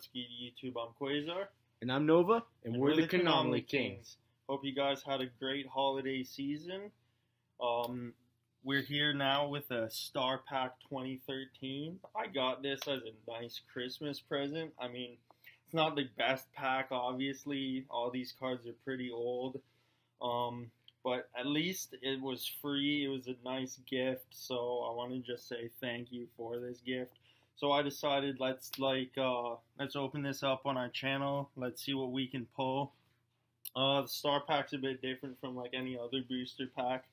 What's good, YouTube? I'm Quasar. And I'm Nova, and we're the Chronomaly Kings. Hope you guys had a great holiday season. We're here now with a Star Pack 2013. I got this as a nice Christmas present. I mean, it's not the best pack, obviously. All these cards are pretty old. But at least it was free. It was a nice gift. So I want to just say thank you for this gift. So I decided let's open this up on our channel. Let's see what we can pull. The Star Pack's a bit different from like any other booster pack.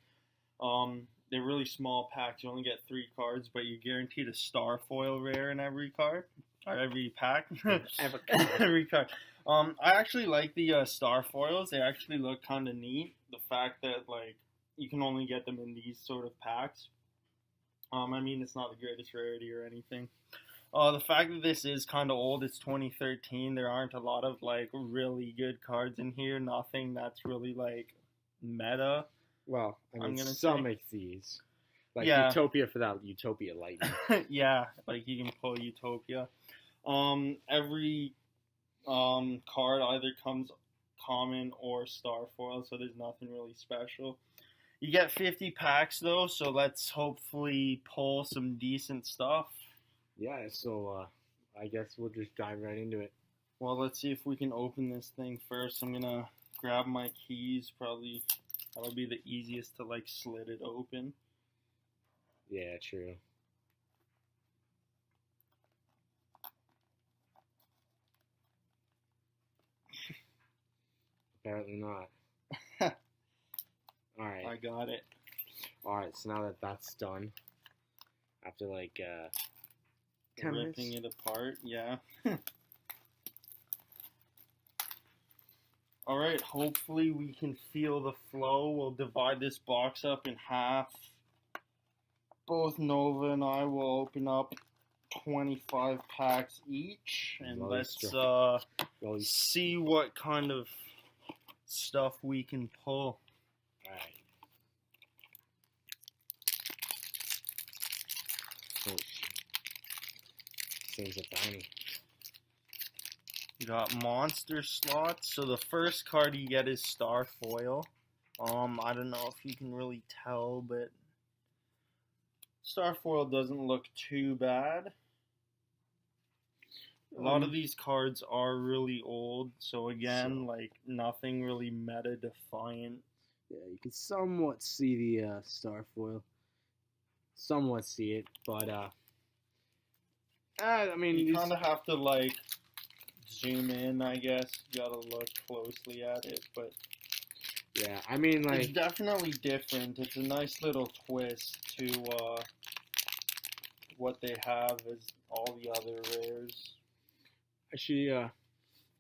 They're really small packs. You only get 3 cards, but you're guaranteed a Star Foil rare in every card. Or every pack. Every card. I actually like the Star Foils. They actually look kind of neat. The fact that like you can only get them in these sort of packs. I mean, it's not the greatest rarity or anything. The fact that this is kind of old, it's 2013, there aren't a lot of, like, really good cards in here. Nothing that's really, like, meta. Well, I mean, gonna some say. make these. Like, Yeah. Utopia for that Utopia Lightning. Yeah, like, you can pull Utopia. Every card either comes common or Star Foil, so there's nothing really special. You get 50 packs, though, so let's hopefully pull some decent stuff. Yeah, so I guess we'll just dive right into it. Well, let's see if we can open this thing first. I'm going to grab my keys. Probably that'll be the easiest to, like, slit it open. Yeah, true. Apparently not. Alright. I got it. Alright, so now that that's done, after like 10 Ripping minutes. it apart, yeah. Alright, hopefully we can feel the flow. We'll divide this box up in half. Both Nova and I will open up 25 packs each. And Well, let's see what kind of stuff we can pull. Alright. Oh, things are tiny. You got monster slots. So the first card you get is Star Foil. I don't know if you can really tell, but Star Foil doesn't look too bad. A lot of these cards are really old, so again, like nothing really meta defiant. Yeah, you can somewhat see the Star Foil. Somewhat see it, but I mean, You kind of have to like zoom in, I guess. You gotta look closely at it, but yeah, I mean, like, it's definitely different. It's a nice little twist to what they have as all the other rares. actually, you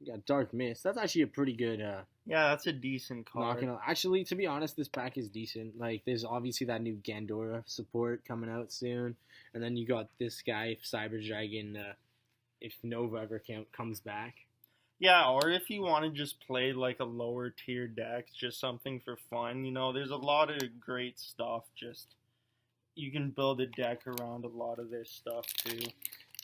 got Dark Mist. That's actually a pretty good Yeah, that's a decent card. Actually, to be honest, this pack is decent. Like, there's obviously that new Gandora support coming out soon, and then you got this guy, Cyber Dragon, if Nova ever comes back. Yeah, or if you want to just play like a lower tier deck, just something for fun, you know, there's a lot of great stuff. Just you can build a deck around a lot of this stuff too.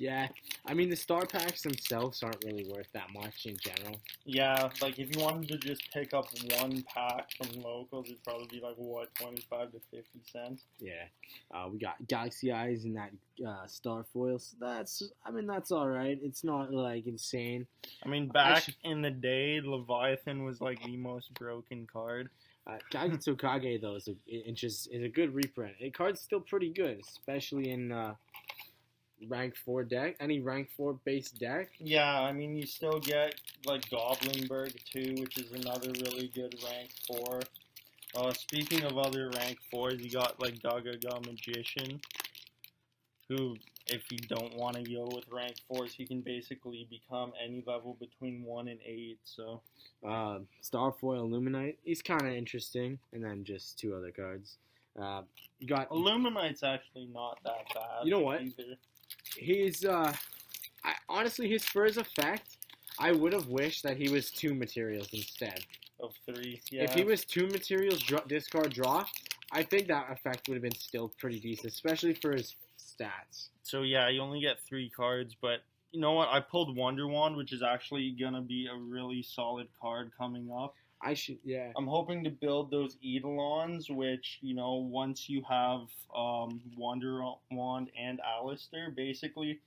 Yeah, I mean, the Star Packs themselves aren't really worth that much in general. Yeah, like if you wanted to just pick up one pack from locals, it'd probably be like, what, 25 to 50 cents? Yeah, we got Galaxy Eyes and that Star Foil. So that's alright. It's not like insane. I mean, back in the day, Leviathan was like the most broken card. Kage Tsukage, though, is a good reprint. The card's still pretty good, especially in rank 4 deck, any rank 4 base deck. Yeah, I mean, you still get like Goblinberg too, which is another really good rank 4. Speaking of other rank 4s, you got like Gagaga Magician, who, if you don't want to go with rank 4s, he can basically become any level between 1 and 8, so. Starfoil Illuminite, he's kind of interesting, and then just 2 other cards. You got Illuminite's actually not that bad. You know what? Either. He's, honestly, his first effect, I would have wished that he was 2 materials instead. Of 3, yeah. If he was 2 materials, discard, draw, I think that effect would have been still pretty decent, especially for his stats. So yeah, you only get 3 cards, but You know what? I pulled Wonder Wand, which is actually gonna be a really solid card coming up. Yeah. I'm hoping to build those Eidolons, which, once you have Wonder Wand and Alistair, basically,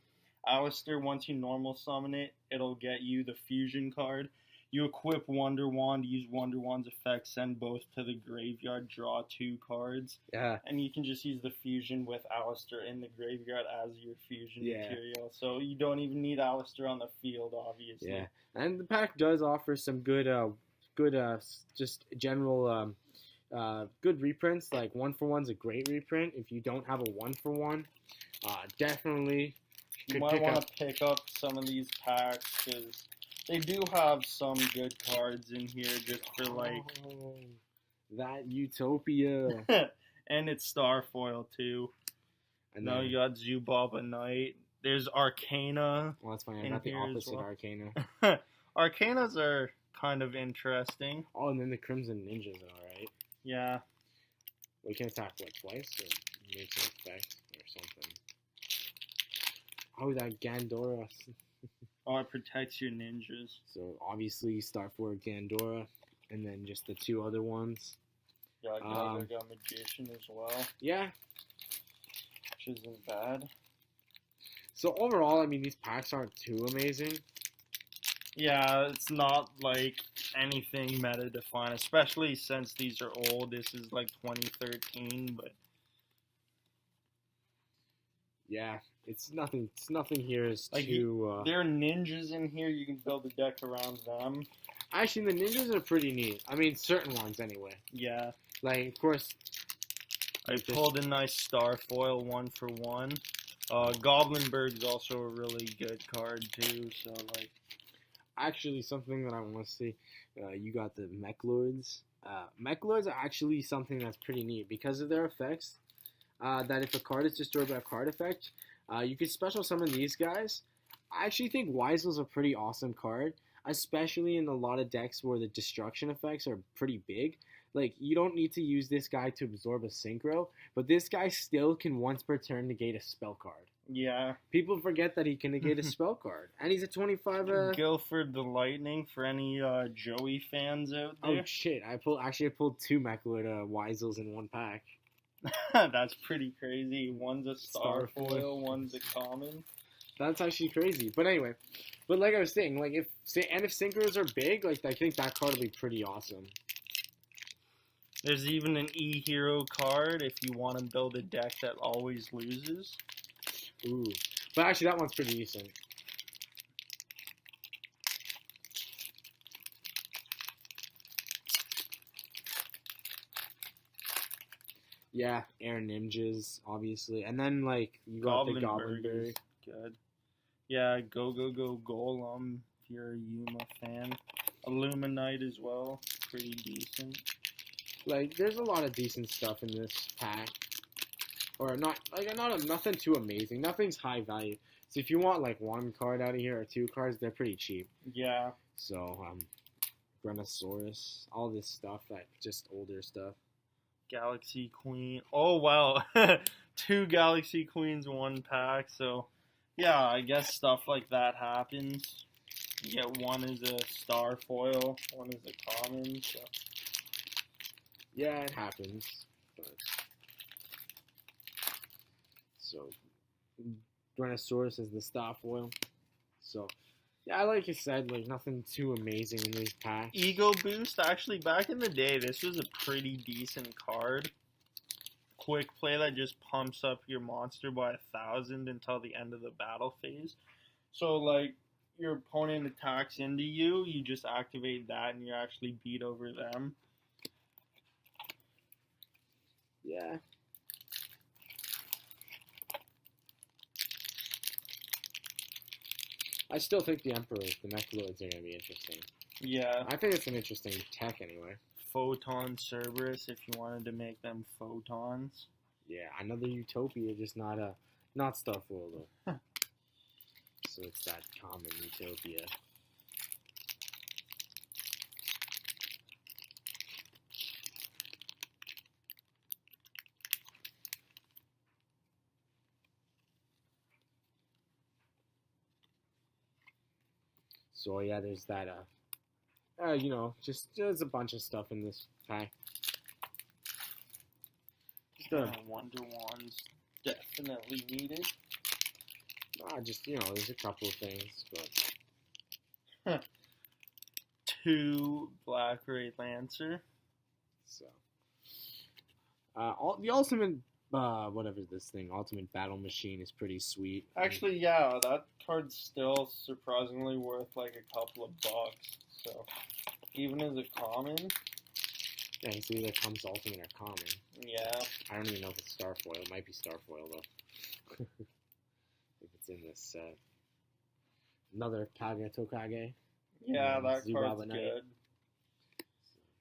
Alistair, once you normal summon it, it'll get you the fusion card. You equip Wonder Wand, use Wonder Wand's effect, send both to the graveyard, draw 2 cards. Yeah. And you can just use the fusion with Alistair in the graveyard as your fusion material. So you don't even need Alistair on the field, obviously. Yeah. And the pack does offer some good just general good reprints. Like 1-for-1's a great reprint. If you don't have a 1-for-1, definitely you might want to pick up some of these packs because they do have some good cards in here just for that Utopia. And it's Starfoil too. And now you got Zubaba Knight. There's Arcana. Well, that's funny. I got the opposite Arcana. Arcanas are kind of interesting. Oh, and then the Crimson Ninjas are alright. Yeah. We can attack twice or make an effect or something. Oh, that Gandora. Oh, it protects your ninjas. So obviously Starford, Gandora, and then just the 2 other ones. Yeah, I got Magician as well. Yeah. Which isn't bad. So overall, I mean, these packs aren't too amazing. Yeah, it's not like anything meta defined, especially since these are old. This is like 2013, but yeah, it's nothing. Nothing here is like too. There are ninjas in here. You can build a deck around them. Actually, the ninjas are pretty neat. I mean, certain ones anyway. Yeah. Like, of course. I pulled a nice Starfoil 1-for-1. Goblinberg's also a really good card too. So like. Actually, something that I want to see, you got the Mech Lords. Mech Lords are actually something that's pretty neat because of their effects. That if a card is destroyed by a card effect, you can special summon these guys. I actually think Weisel's a pretty awesome card, especially in a lot of decks where the destruction effects are pretty big. Like, you don't need to use this guy to absorb a synchro, but this guy still can once per turn negate a spell card. Yeah. People forget that he can negate a spell card. And he's a 25... Guilford the Lightning for any Joey fans out there. Oh, shit. I pulled 2 Mechlord Weisels in one pack. That's pretty crazy. One's a Starfoil, one's a common. That's actually crazy. But anyway, like I was saying, like if synchros are big, like I think that card will be pretty awesome. There's even an E-Hero card if you want to build a deck that always loses. Ooh. But actually, that one's pretty decent. Yeah, Air Ninjas, obviously. And then, like, you got the Goblinberg. Good. Yeah, go Golem if you're a Yuma fan. Illuminite as well. Pretty decent. Like, there's a lot of decent stuff in this pack. Or nothing too amazing. Nothing's high value. So if you want like 1 card out of here or 2 cards, they're pretty cheap. Yeah. So Brontosaurus, all this stuff, that just older stuff. Galaxy Queen. Oh wow, 2 Galaxy Queens 1 pack. So yeah, I guess stuff like that happens. You get one is a Starfoil, one is a common. So. Yeah, it happens. But... So, Brontosaurus is the Starfoil. So, yeah, like I said, like nothing too amazing in these packs. Ego Boost, actually, back in the day, this was a pretty decent card. Quick play that just pumps up your monster by 1,000 until the end of the battle phase. So, like, your opponent attacks into you, you just activate that and you actually beat over them. Yeah. I still think the Emperors, the Mech Lords, are going to be interesting. Yeah. I think it's an interesting tech anyway. Photon Cerberus, if you wanted to make them photons. Yeah, another Utopia, just not Starfoil though. So it's that common Utopia. So yeah, there's that. Just there's a bunch of stuff in this pack. Just Wonder Wands definitely needed. there's a couple of things, but 2 Black Ray Lancer. so the ultimate whatever this thing, Ultimate Battle Machine is pretty sweet. Actually, yeah, that card's still surprisingly worth like a couple of bucks. So even as a common, Yeah, it's either comes ultimate or common. yeah. I don't even know if it's Starfoil. It might be Starfoil though. If it's in this set. Another Kage Tokage. Yeah, that Zubaba card's Knight. good.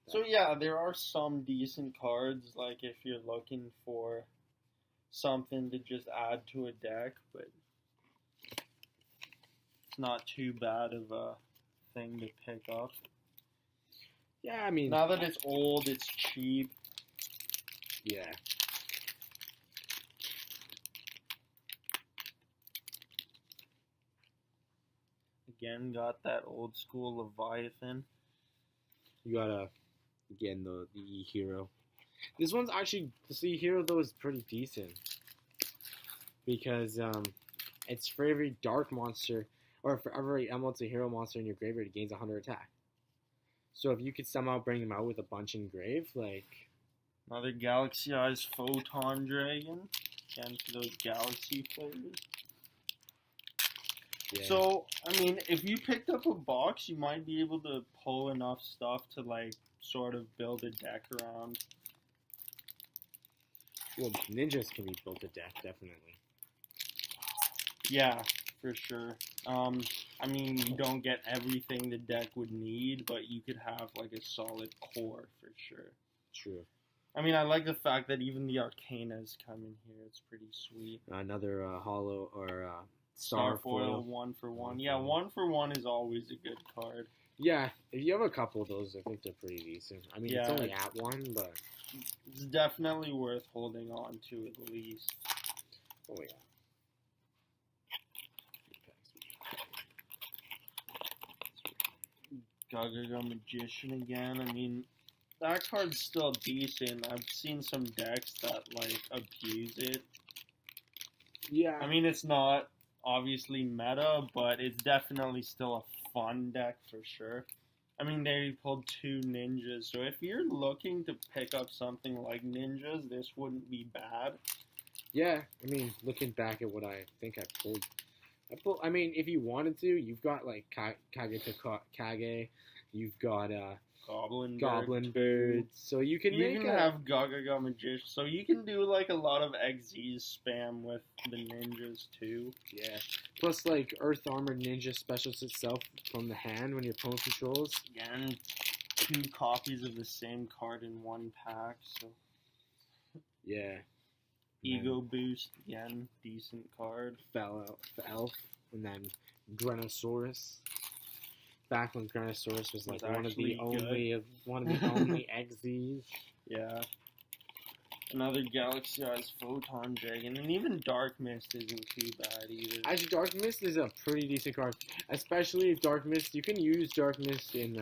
So yeah, there are some decent cards, like if you're looking for something to just add to a deck, but it's not too bad of a thing to pick up. Yeah, I mean, Now that it's old, it's cheap. yeah. Again, got that old school Leviathan. You got again the E-Hero. This one's actually, the E-Hero though is pretty decent. Because it's for every dark monster, or for every emerald to hero monster in your graveyard, it gains 100 attack. So if you could somehow bring them out with a bunch in grave, like... Another Galaxy Eyes Photon Dragon. Again, for those Galaxy players. Yeah. So, I mean, if you picked up a box, you might be able to pull enough stuff to, like, sort of build a deck around. Well, ninjas can be built a deck, definitely. Yeah, for sure. I mean, you don't get everything the deck would need, but you could have, like, a solid core, for sure. True. I mean, I like the fact that even the Arcanas come in here. It's pretty sweet. Another Hollow or Starfoil Starfoil. 1-for-1. Yeah, 1-for-1 is always a good card. Yeah, if you have a couple of those, I think they're pretty decent. I mean, it's Yeah. only at 1, but... It's definitely worth holding on to at least. Oh, yeah. Gaga Magician again. I mean, that card's still decent. I've seen some decks that, like, abuse it. Yeah. I mean, it's not obviously meta, but it's definitely still a fun deck for sure. I mean, they pulled 2 ninjas, so if you're looking to pick up something like ninjas, this wouldn't be bad. Yeah, I mean, looking back at what I think I pulled, I mean, if you wanted to, you've got, like, Kage to Kage, you've got, Goblin Birds, so you can have Gaga Magician, so you can do, like, a lot of XZ spam with the ninjas, too. Yeah, plus, like, Earth Armored Ninja specials itself from the hand when your opponent controls. Again, 2 copies of the same card in 1 pack, so... Yeah. Ego Boost, again, decent card. Elf, and then Grenosaurus. Back when Grenosaurus was like one of the only XZs. Yeah. Another Galaxy Eyes Photon Dragon, and even Dark Mist isn't too bad either. Actually, Dark Mist is a pretty decent card, especially if Dark Mist. You can use Dark Mist in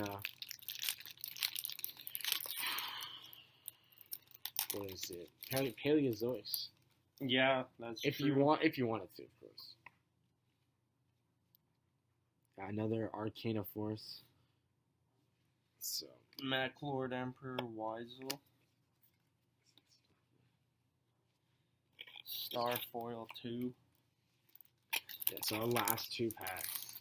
what is it? Paleozoics. Yeah, that's if true. you wanted to, of course. Another Arcana Force. So Mech Lord Emperor Weisel. Starfoil 2. Yeah, so our last 2 packs.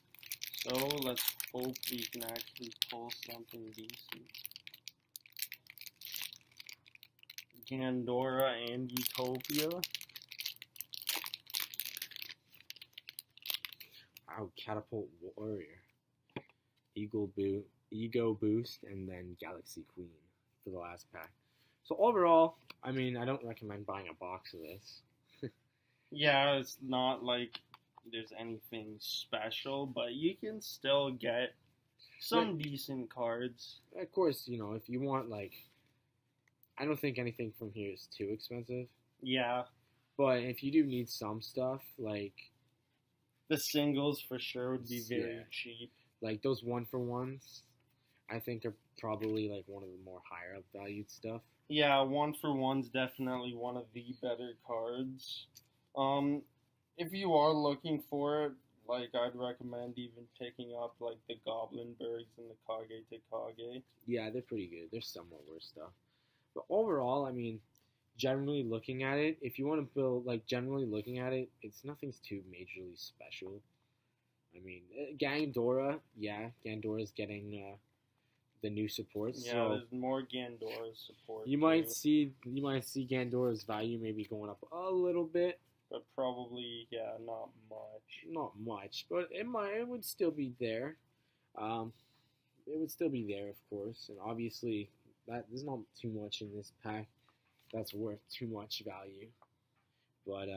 So let's hope we can actually pull something decent. Gandora and Utopia. Wow, Catapult Warrior. Ego Boost, and then Galaxy Queen for the last pack. So overall, I mean, I don't recommend buying a box of this. Yeah, it's not like there's anything special, but you can still get some decent cards. Of course, if you want, like, I don't think anything from here is too expensive. Yeah. But if you do need some stuff, like... The singles for sure would be very cheap. Like those 1-for-1s, I think are probably like one of the more higher up valued stuff. Yeah, 1-for-1's definitely one of the better cards. If you are looking for it, like I'd recommend even picking up like the Goblinbergs and the Kage to Kage. Yeah, they're pretty good. They're somewhat worse stuff. But overall, I mean, generally looking at it, if you want to build, like, generally looking at it, nothing's too majorly special. I mean, Gandora, yeah, Gandora's getting the new support. Yeah, so there's more Gandora support. you might see Gandora's value maybe going up a little bit, but probably not much. Not much, but it would still be there. It would still be there, of course, and obviously there's not too much in this pack that's worth too much value. But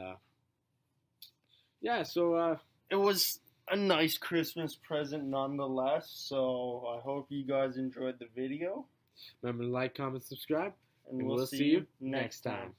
yeah, so it was a nice Christmas present nonetheless. So I hope you guys enjoyed the video. Remember to like, comment, subscribe, and we'll see you next time.